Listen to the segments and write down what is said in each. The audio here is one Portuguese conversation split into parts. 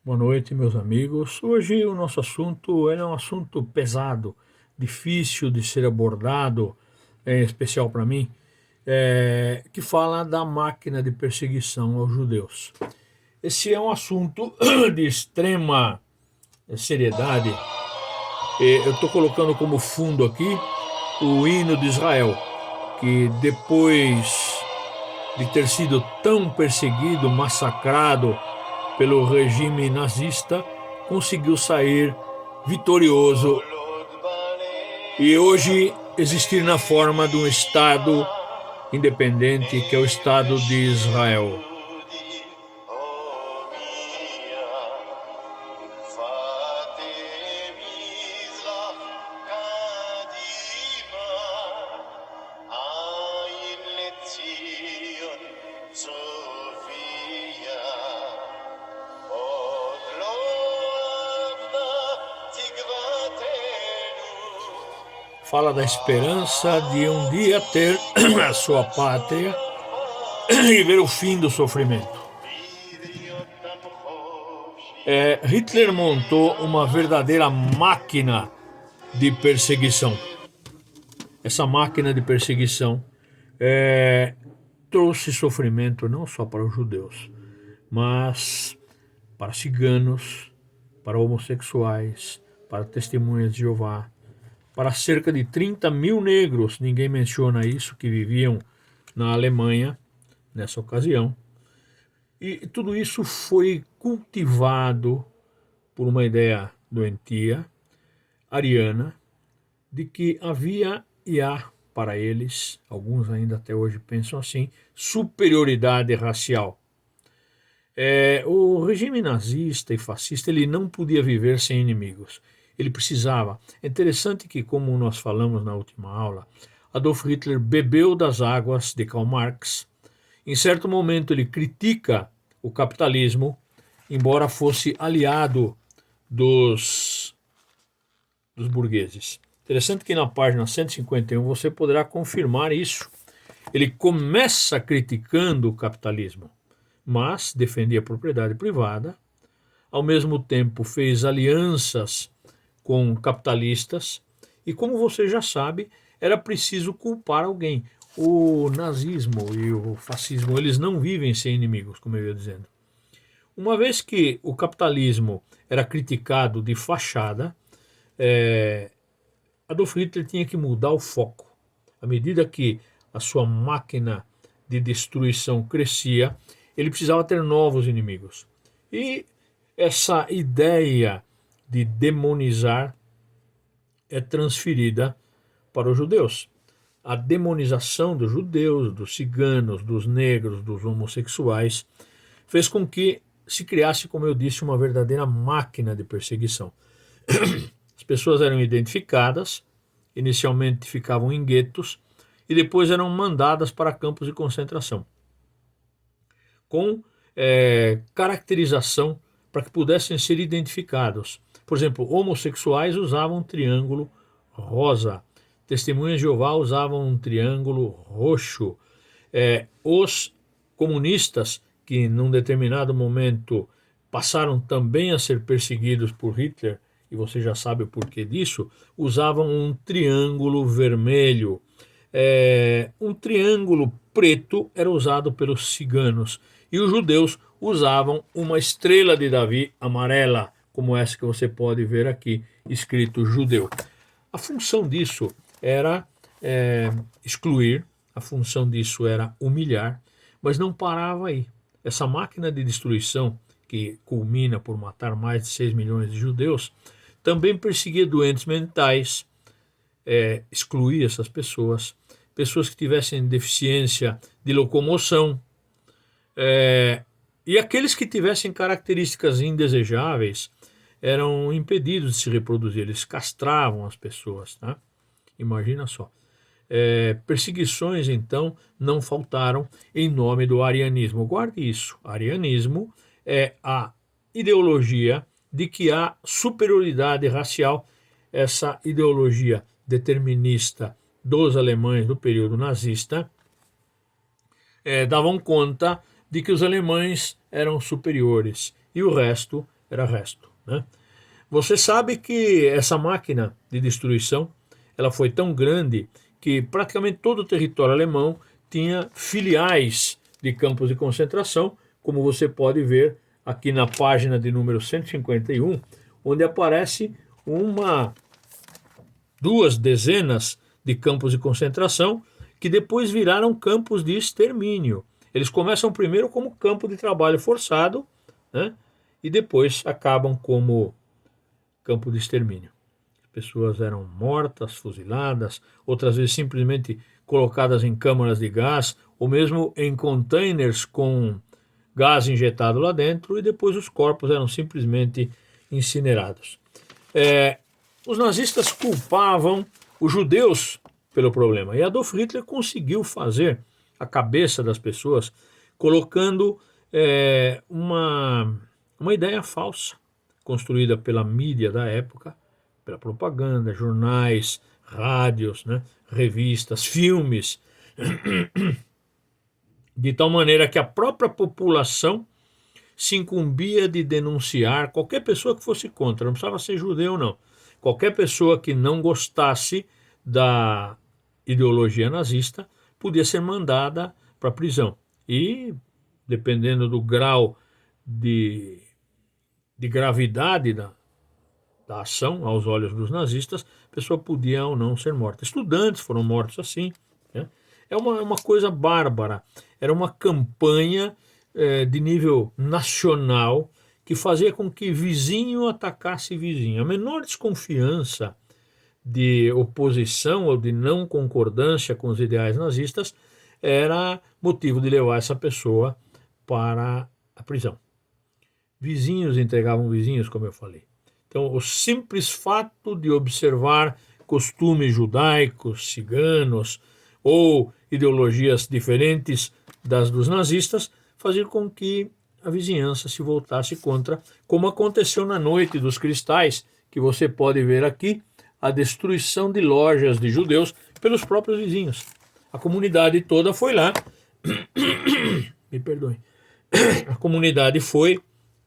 Boa noite, meus amigos. Hoje o nosso assunto é um assunto pesado, difícil de ser abordado, em especial para mim, que fala da máquina de perseguição aos judeus. Esse é um assunto de extrema seriedade. Eu estou colocando como fundo aqui o hino de Israel, que depois de ter sido tão perseguido, massacrado pelo regime nazista, conseguiu sair vitorioso e hoje existir na forma de um Estado independente, que é o Estado de Israel. Fala da esperança de um dia ter a sua pátria e ver o fim do sofrimento. Hitler montou uma verdadeira máquina de perseguição. Essa máquina de perseguição trouxe sofrimento não só para os judeus, mas para ciganos, para homossexuais, para testemunhas de Jeová, para cerca de 30 mil negros, ninguém menciona isso, que viviam na Alemanha nessa ocasião. E tudo isso foi cultivado por uma ideia doentia, ariana, de que havia e há para eles, alguns ainda até hoje pensam assim, superioridade racial. O regime nazista e fascista ele não podia viver sem inimigos. Ele precisava. É interessante que, como nós falamos na última aula, Adolf Hitler bebeu das águas de Karl Marx. Em certo momento ele critica o capitalismo, embora fosse aliado dos burgueses. Interessante que na página 151 você poderá confirmar isso. Ele começa criticando o capitalismo, mas defendia a propriedade privada, ao mesmo tempo fez alianças com capitalistas, e como você já sabe, era preciso culpar alguém. O nazismo e o fascismo, eles não vivem sem inimigos, como eu ia dizendo. Uma vez que o capitalismo era criticado de fachada, Adolf Hitler tinha que mudar o foco. À medida que a sua máquina de destruição crescia, ele precisava ter novos inimigos. E essa ideia de demonizar é transferida para os judeus. A demonização dos judeus, dos ciganos, dos negros, dos homossexuais, fez com que se criasse, como eu disse, uma verdadeira máquina de perseguição. As pessoas eram identificadas, inicialmente ficavam em guetos e depois eram mandadas para campos de concentração, com caracterização para que pudessem ser identificados. Por exemplo, homossexuais usavam um triângulo rosa, testemunhas de Jeová usavam um triângulo roxo. Os comunistas, que num determinado momento passaram também a ser perseguidos por Hitler, e você já sabe o porquê disso, usavam um triângulo vermelho. Um triângulo preto era usado pelos ciganos, e os judeus usavam uma estrela de Davi amarela, como essa que você pode ver aqui, escrito judeu. A função disso era excluir, a função disso era humilhar, mas não parava aí. Essa máquina de destruição, que culmina por matar mais de 6 milhões de judeus, também perseguia doentes mentais, excluía essas pessoas, pessoas que tivessem deficiência de locomoção, e aqueles que tivessem características indesejáveis eram impedidos de se reproduzir, eles castravam as pessoas, tá? Imagina só. Perseguições, então, não faltaram em nome do arianismo. Guarde isso, arianismo é a ideologia de que há superioridade racial, essa ideologia determinista dos alemães do período nazista, davam conta de que os alemães eram superiores e o resto era resto, né? Você sabe que essa máquina de destruição, ela foi tão grande que praticamente todo o território alemão tinha filiais de campos de concentração, como você pode ver aqui na página de número 151, onde aparece duas dezenas de campos de concentração que depois viraram campos de extermínio. Eles começam primeiro como campo de trabalho forçado, né? E depois acabam como campo de extermínio. As pessoas eram mortas, fuziladas, outras vezes simplesmente colocadas em câmaras de gás ou mesmo em containers com gás injetado lá dentro, e depois os corpos eram simplesmente incinerados. Os nazistas culpavam os judeus pelo problema, e Adolf Hitler conseguiu fazer a cabeça das pessoas colocando uma ideia falsa, construída pela mídia da época, pela propaganda, jornais, rádios, né, revistas, filmes, de tal maneira que a própria população se incumbia de denunciar qualquer pessoa que fosse contra, não precisava ser judeu não, qualquer pessoa que não gostasse da ideologia nazista podia ser mandada para a prisão. E, dependendo do grau de gravidade da ação aos olhos dos nazistas, a pessoa podia ou não ser morta. Estudantes foram mortos assim, né? É uma coisa bárbara. Era uma campanha de nível nacional que fazia com que vizinho atacasse vizinho. A menor desconfiança de oposição ou de não concordância com os ideais nazistas era motivo de levar essa pessoa para a prisão. Vizinhos entregavam vizinhos, como eu falei. Então, o simples fato de observar costumes judaicos, ciganos ou ideologias diferentes das dos nazistas fazia com que a vizinhança se voltasse contra, como aconteceu na Noite dos Cristais, que você pode ver aqui, a destruição de lojas de judeus pelos próprios vizinhos. A comunidade toda foi lá, me perdoem, a comunidade foi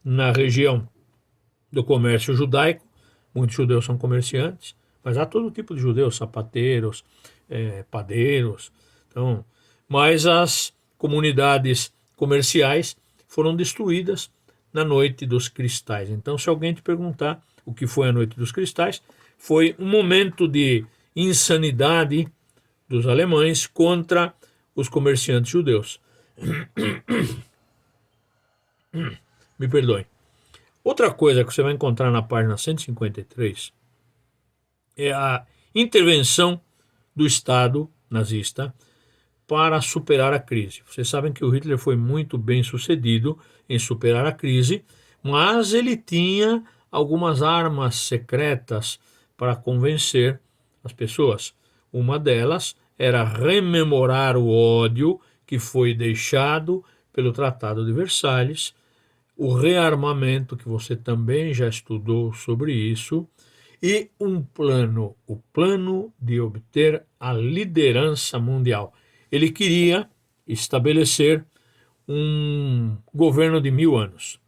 na região do comércio judaico, muitos judeus são comerciantes, mas há todo tipo de judeus, sapateiros, padeiros, então, mas as comunidades comerciais foram destruídas na Noite dos Cristais. Então, se alguém te perguntar o que foi a Noite dos Cristais, foi um momento de insanidade dos alemães contra os comerciantes judeus. Me perdoe. Outra coisa que você vai encontrar na página 153 é a intervenção do Estado nazista para superar a crise. Vocês sabem que o Hitler foi muito bem sucedido em superar a crise, mas ele tinha algumas armas secretas para convencer as pessoas. Uma delas era rememorar o ódio que foi deixado pelo Tratado de Versalhes, o rearmamento, que você também já estudou sobre isso, e um plano, o plano de obter a liderança mundial. Ele queria estabelecer um governo de 1000 anos.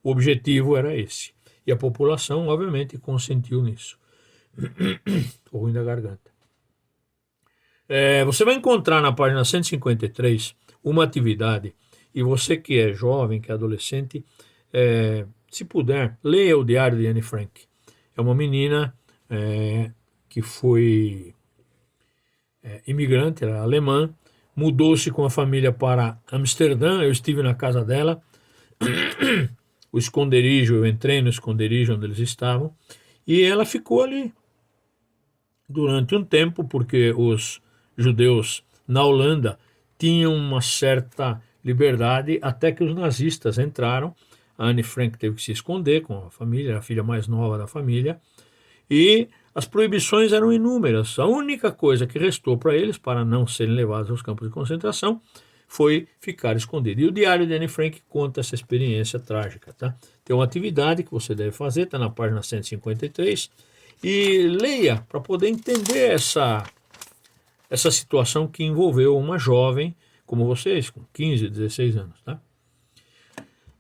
O objetivo era esse. E a população, obviamente, consentiu nisso. Estou ruim da garganta. Você vai encontrar na página 153 uma atividade, e você que é jovem, que é adolescente, se puder, leia o Diário de Anne Frank. É uma menina que foi imigrante, era alemã, mudou-se com a família para Amsterdã, eu estive na casa dela, o esconderijo, eu entrei no esconderijo onde eles estavam, e ela ficou ali durante um tempo, porque os judeus na Holanda tinham uma certa liberdade, até que os nazistas entraram. A Anne Frank teve que se esconder com a família, era a filha mais nova da família, e as proibições eram inúmeras. A única coisa que restou para eles, para não serem levados aos campos de concentração, foi ficar escondido. E o Diário de Anne Frank conta essa experiência trágica. Tá? Tem uma atividade que você deve fazer, está na página 153, e leia para poder entender essa situação que envolveu uma jovem como vocês, com 15, 16 anos. Tá?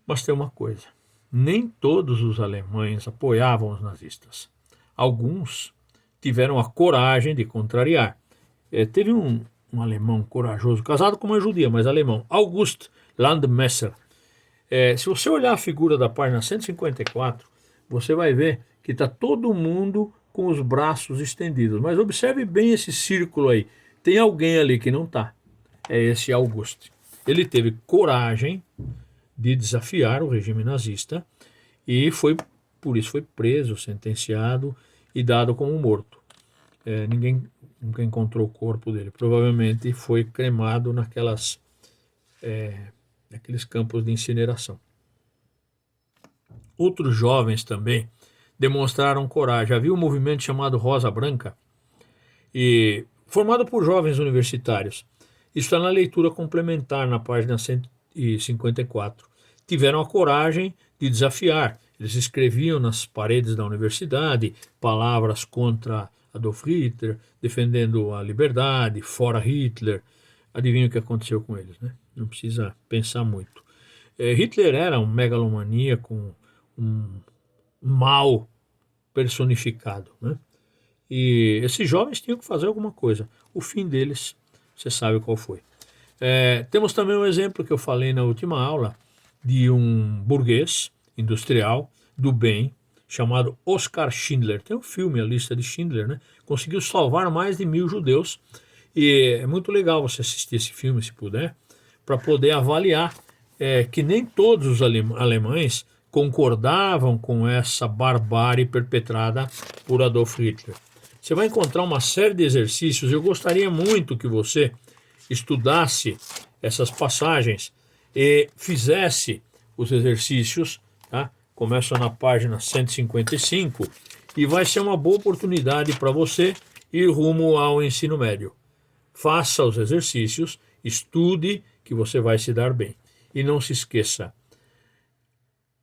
Mas tem uma coisa, nem todos os alemães apoiavam os nazistas. Alguns tiveram a coragem de contrariar. Teve um alemão corajoso, casado com uma judia, mas alemão, August Landmesser. Se você olhar a figura da página 154, você vai ver que está todo mundo com os braços estendidos. Mas observe bem esse círculo aí. Tem alguém ali que não está. É esse August. Ele teve coragem de desafiar o regime nazista e por isso foi preso, sentenciado e dado como morto. Ninguém nunca encontrou o corpo dele. Provavelmente foi cremado naqueles campos de incineração. Outros jovens também demonstraram coragem. Havia um movimento chamado Rosa Branca, formado por jovens universitários. Isso está na leitura complementar, na página 154. Tiveram a coragem de desafiar. Eles escreviam nas paredes da universidade palavras contra Adolf Hitler, defendendo a liberdade, fora Hitler. Adivinha o que aconteceu com eles, né? Não precisa pensar muito. Hitler era um megalomaníaco, um mal personificado, né? E esses jovens tinham que fazer alguma coisa. O fim deles, você sabe qual foi. Temos também um exemplo que eu falei na última aula, de um burguês industrial do bem, chamado Oskar Schindler. Tem um filme, A Lista de Schindler, né? Conseguiu salvar mais de 1000 judeus. E é muito legal você assistir esse filme, se puder, para poder avaliar que nem todos os alemães concordavam com essa barbárie perpetrada por Adolf Hitler. Você vai encontrar uma série de exercícios. Eu gostaria muito que você estudasse essas passagens e fizesse os exercícios, tá? Começa na página 155 e vai ser uma boa oportunidade para você ir rumo ao ensino médio. Faça os exercícios, estude, que você vai se dar bem. E não se esqueça,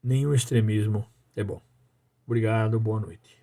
nenhum extremismo é bom. Obrigado, boa noite.